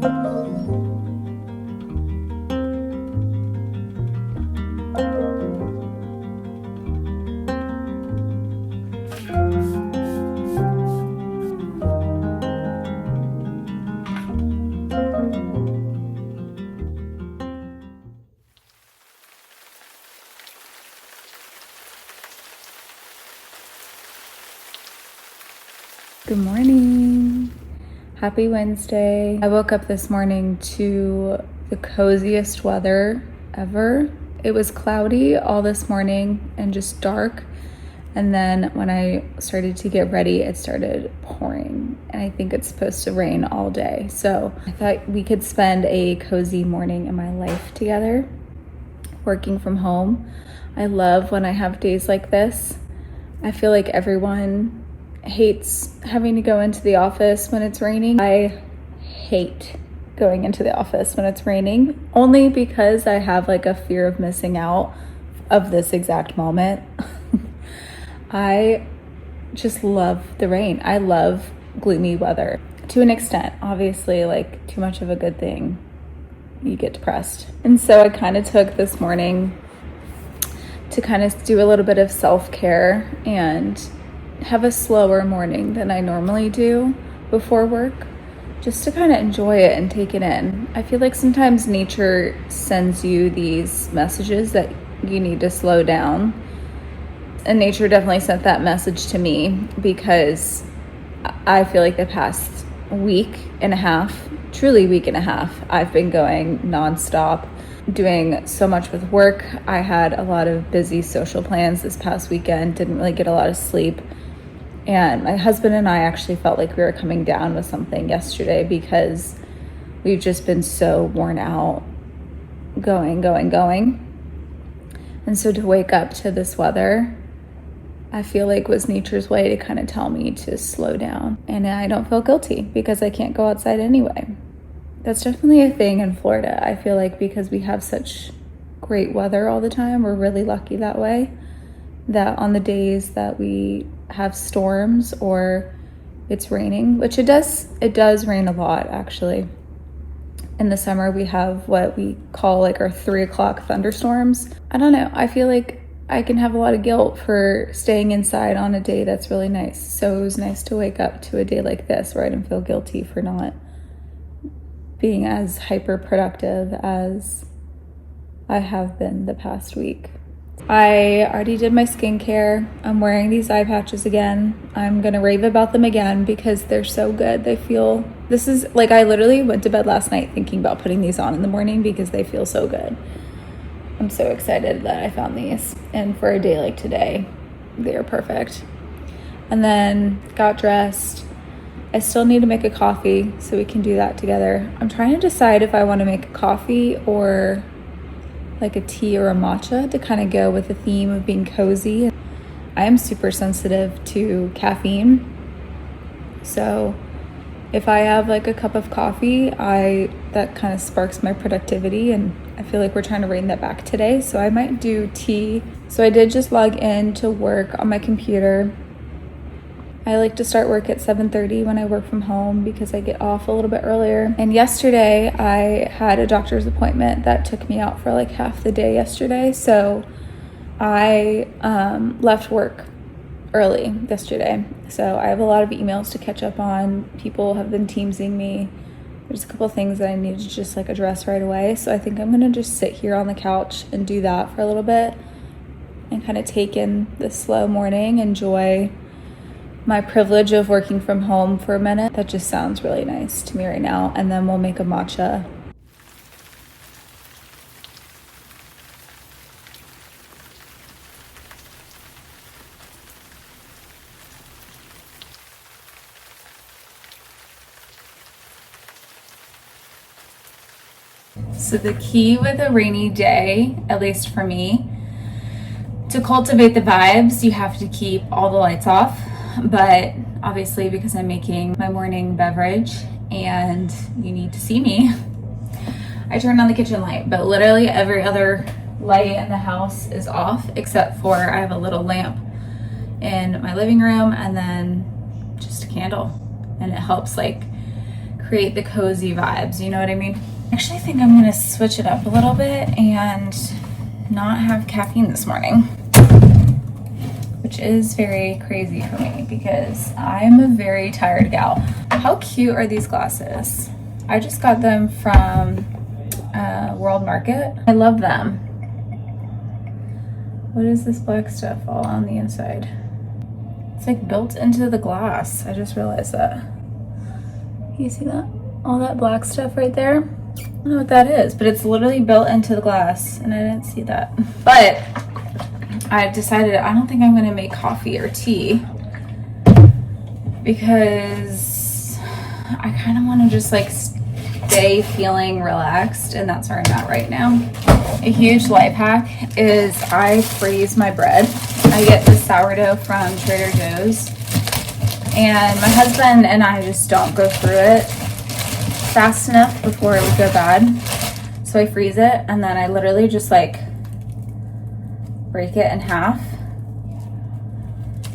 Good morning. Happy Wednesday. I woke up this morning to the coziest weather ever. It was cloudy all this morning and just dark. And then when I started to get ready, it started pouring. And I think it's supposed to rain all day. So I thought we could spend a cozy morning in my life together, working from home. I love when I have days like this. I feel like everyone hates having to go into the office when it's raining. I hate going into the office when it's raining, only because I have like a fear of missing out of this exact moment. I just love the rain. I love gloomy weather to an extent. Obviously, like too much of a good thing, you get depressed. And so I kind of took this morning to kind of do a little bit of self-care and have a slower morning than I normally do before work, just to kind of enjoy it and take it in. I feel like sometimes nature sends you these messages that you need to slow down. And nature definitely sent that message to me, because I feel like the past week and a half, truly week and a half, I've been going nonstop, doing so much with work. I had a lot of busy social plans this past weekend, didn't really get a lot of sleep. And my husband and I actually felt like we were coming down with something yesterday, because we've just been so worn out going. And so to wake up to this weather, I feel like was nature's way to kind of tell me to slow down. And I don't feel guilty because I can't go outside anyway. That's definitely a thing in Florida. I feel like because we have such great weather all the time, we're really lucky that way, that on the days that we have storms or it's raining, which it does rain a lot actually. In the summer we have what we call like our 3:00 thunderstorms. I don't know, I feel like I can have a lot of guilt for staying inside on a day that's really nice. So it was nice to wake up to a day like this where I didn't feel guilty for not being as hyper productive as I have been the past week. I already did my skincare. I'm wearing these eye patches again. I'm gonna rave about them again because they're so good. This is like, I literally went to bed last night thinking about putting these on in the morning because they feel so good. I'm so excited that I found these. And for a day like today, they are perfect. And then got dressed. I still need to make a coffee, so we can do that together. I'm trying to decide if I want to make a coffee or like a tea or a matcha to kind of go with the theme of being cozy. I am super sensitive to caffeine. So if I have like a cup of coffee, that kind of sparks my productivity, and I feel like we're trying to rein that back today. So I might do tea. So I did just log in to work on my computer. I like to start work at 7:30 when I work from home because I get off a little bit earlier. And yesterday I had a doctor's appointment that took me out for like half the day yesterday. So I left work early yesterday. So I have a lot of emails to catch up on. People have been teamsing me. There's a couple things that I need to just like address right away. So I think I'm gonna just sit here on the couch and do that for a little bit and kind of take in the slow morning, enjoy my privilege of working from home for a minute. That just sounds really nice to me right now. And then we'll make a matcha. So the key with a rainy day, at least for me, to cultivate the vibes, you have to keep all the lights off. But obviously, because I'm making my morning beverage and you need to see me, I turned on the kitchen light, but literally every other light in the house is off except for I have a little lamp in my living room and then just a candle, and it helps like create the cozy vibes, you know what I mean? I actually think I'm gonna switch it up a little bit and not have caffeine this morning, which is very crazy for me because I'm a very tired gal. How cute are these glasses? I just got them from World Market. I love them. What is this black stuff all on the inside? It's like built into the glass. I just realized that. You see that? All that black stuff right there? I don't know what that is, but it's literally built into the glass and I didn't see that. But I've decided I don't think I'm gonna make coffee or tea because I kind of want to just like stay feeling relaxed, and that's where I'm at right now. A huge life hack is I freeze my bread. I get the sourdough from Trader Joe's, and my husband and I just don't go through it fast enough before it would go bad. So I freeze it, and then I literally just like break it in half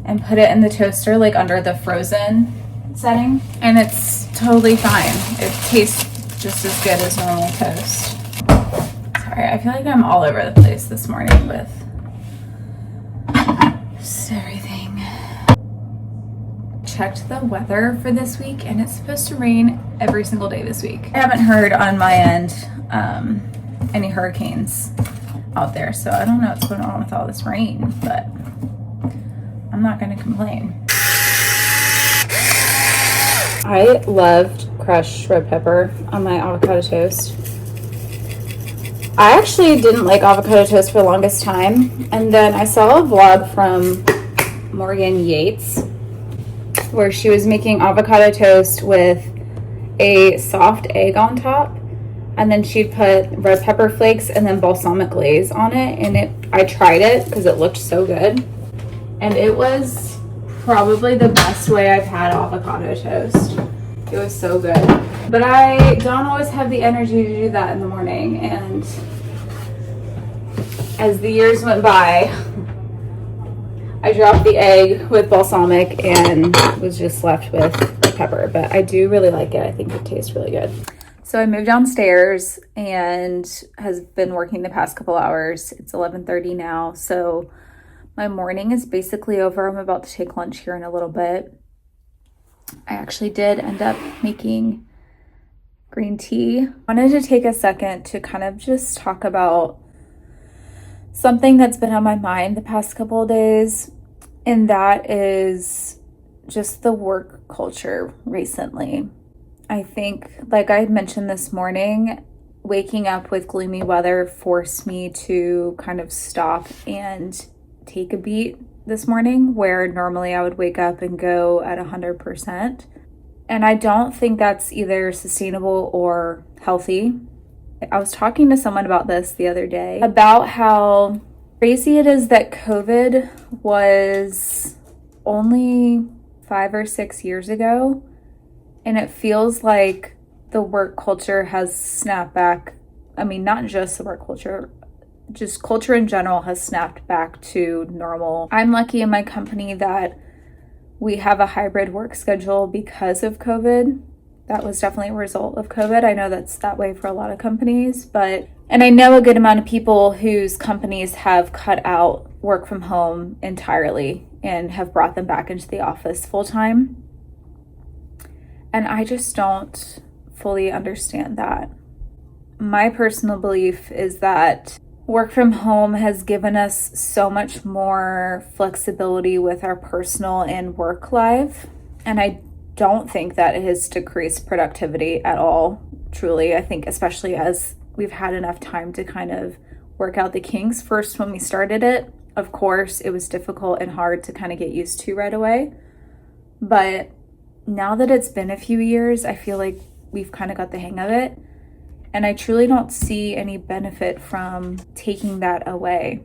and put it in the toaster like under the frozen setting, and it's totally fine. It tastes just as good as normal toast. Sorry, I feel like I'm all over the place this morning with just everything. Checked the weather for this week and it's supposed to rain every single day this week. I haven't heard on my end any hurricanes out there, so I don't know what's going on with all this rain, but I'm not gonna complain. I loved crushed red pepper on my avocado toast. I actually didn't like avocado toast for the longest time, and then I saw a vlog from Morgan Yates where she was making avocado toast with a soft egg on top, and then she'd put red pepper flakes and then balsamic glaze on it, and I tried it because it looked so good, and it was probably the best way I've had avocado toast. It was so good. But I don't always have the energy to do that in the morning, and as the years went by, I dropped the egg with balsamic and was just left with red pepper. But I do really like it. I think it tastes really good. So I moved downstairs and has been working the past couple hours. It's 11:30 now, so my morning is basically over. I'm about to take lunch here in a little bit. I actually did end up making green tea. I wanted to take a second to kind of just talk about something that's been on my mind the past couple of days, and that is just the work culture recently. I think, like I mentioned this morning, waking up with gloomy weather forced me to kind of stop and take a beat this morning, where normally I would wake up and go at 100%. And I don't think that's either sustainable or healthy. I was talking to someone about this the other day, about how crazy it is that COVID was only 5 or 6 years ago. And it feels like the work culture has snapped back. I mean, not just the work culture, just culture in general has snapped back to normal. I'm lucky in my company that we have a hybrid work schedule because of COVID. That was definitely a result of COVID. I know that's that way for a lot of companies, and I know a good amount of people whose companies have cut out work from home entirely and have brought them back into the office full time. And I just don't fully understand that. My personal belief is that work from home has given us so much more flexibility with our personal and work life. And I don't think that it has decreased productivity at all, truly. I think especially as we've had enough time to kind of work out the kinks. First, when we started it, of course, it was difficult and hard to kind of get used to right away. But now that it's been a few years, I feel like we've kind of got the hang of it. And I truly don't see any benefit from taking that away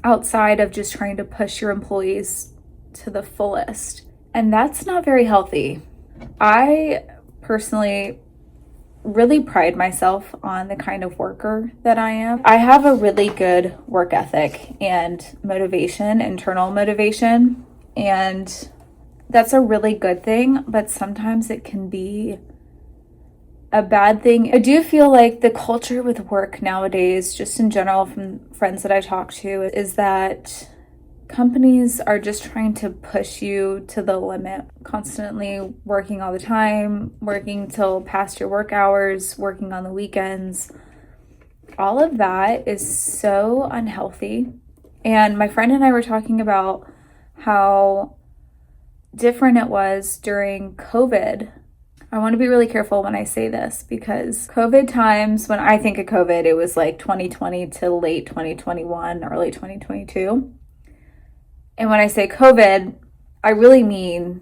outside of just trying to push your employees to the fullest. And that's not very healthy. I personally really pride myself on the kind of worker that I am. I have a really good work ethic and motivation, internal motivation, and that's a really good thing, but sometimes it can be a bad thing. I do feel like the culture with work nowadays, just in general from friends that I talk to, is that companies are just trying to push you to the limit, constantly working all the time, working till past your work hours, working on the weekends. All of that is so unhealthy. And my friend and I were talking about how different it was during COVID. I want to be really careful when I say this because COVID times, when I think of COVID, it was like 2020 to late 2021, early 2022. And when I say COVID, I really mean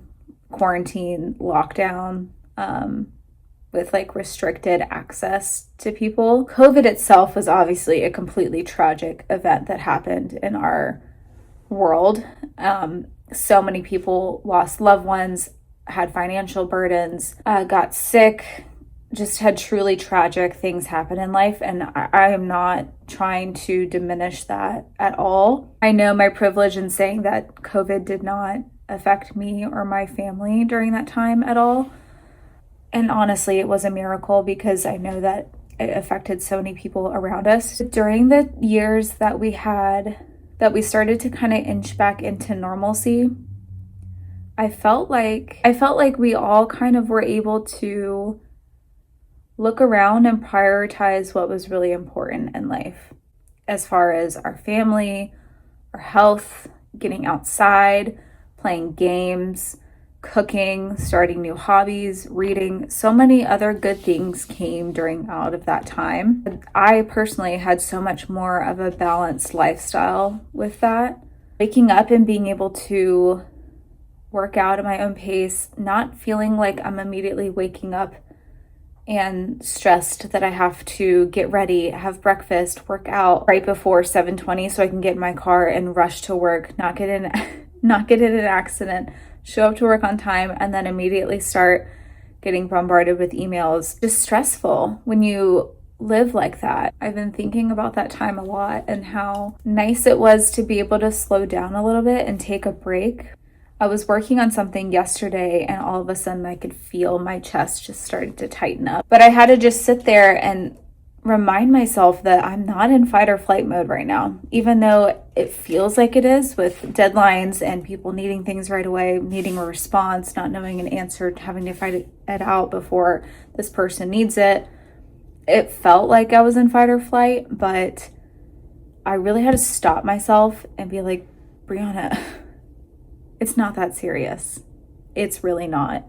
quarantine, lockdown, with like restricted access to people. COVID itself was obviously a completely tragic event that happened in our world. So many people lost loved ones, had financial burdens, got sick, just had truly tragic things happen in life. And I am not trying to diminish that at all. I know my privilege in saying that COVID did not affect me or my family during that time at all. And honestly, it was a miracle because I know that it affected so many people around us. During the years that we started to kind of inch back into normalcy, I felt like we all kind of were able to look around and prioritize what was really important in life, as far as our family, our health, getting outside, playing games, cooking, starting new hobbies, reading. So many other good things came out of that time. I personally had so much more of a balanced lifestyle with that. Waking up and being able to work out at my own pace, not feeling like I'm immediately waking up and stressed that I have to get ready, have breakfast, work out right before 7:20 so I can get in my car and rush to work, not get in an accident, show up to work on time, and then immediately start getting bombarded with emails. Just stressful when you live like that. I've been thinking about that time a lot and how nice it was to be able to slow down a little bit and take a break. I was working on something yesterday and all of a sudden I could feel my chest just started to tighten up. But I had to just sit there and remind myself that I'm not in fight or flight mode right now, even though it feels like it is, with deadlines and people needing things right away, needing a response, not knowing an answer, having to fight it out before this person needs it. It felt like I was in fight or flight, but I really had to stop myself and be like, Brianna, it's not that serious. It's really not.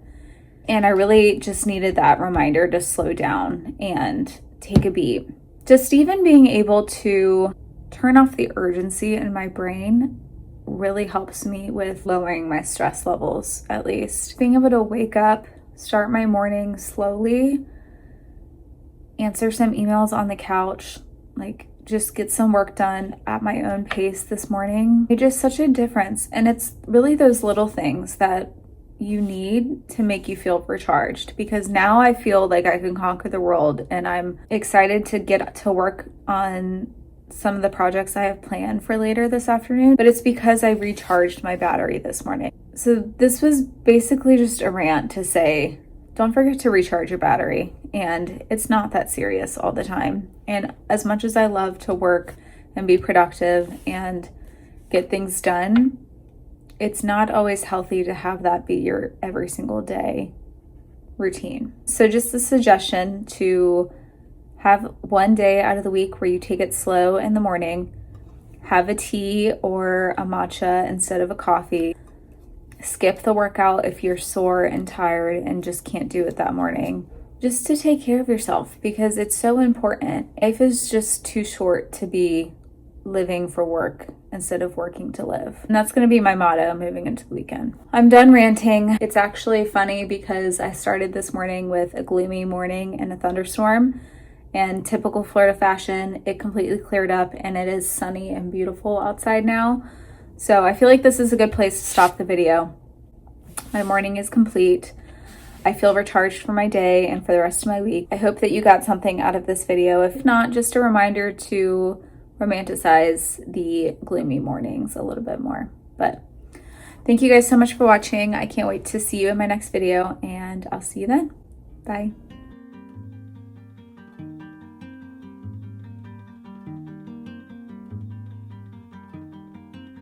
And I really just needed that reminder to slow down and take a beat. Just even being able to turn off the urgency in my brain really helps me with lowering my stress levels, at least. Being able to wake up, start my morning slowly, answer some emails on the couch, like just get some work done at my own pace this morning. It's just such a difference. And it's really those little things that you need to make you feel recharged, because now I feel like I can conquer the world and I'm excited to get to work on some of the projects I have planned for later this afternoon, but it's because I recharged my battery this morning. So this was basically just a rant to say, don't forget to recharge your battery, and it's not that serious all the time. And as much as I love to work and be productive and get things done, it's not always healthy to have that be your every single day routine. So just a suggestion to have one day out of the week where you take it slow in the morning, have a tea or a matcha instead of a coffee. Skip the workout if you're sore and tired and just can't do it that morning. Just to take care of yourself, because it's so important. Life is just too short to be living for work instead of working to live. And that's going to be my motto moving into the weekend. I'm done ranting. It's actually funny because I started this morning with a gloomy morning and a thunderstorm, and typical Florida fashion, it completely cleared up and it is sunny and beautiful outside now. So I feel like this is a good place to stop the video. My morning is complete. I feel recharged for my day and for the rest of my week. I hope that you got something out of this video. If not, just a reminder to romanticize the gloomy mornings a little bit more. But thank you guys so much for watching. I can't wait to see you in my next video, and I'll see you then. Bye.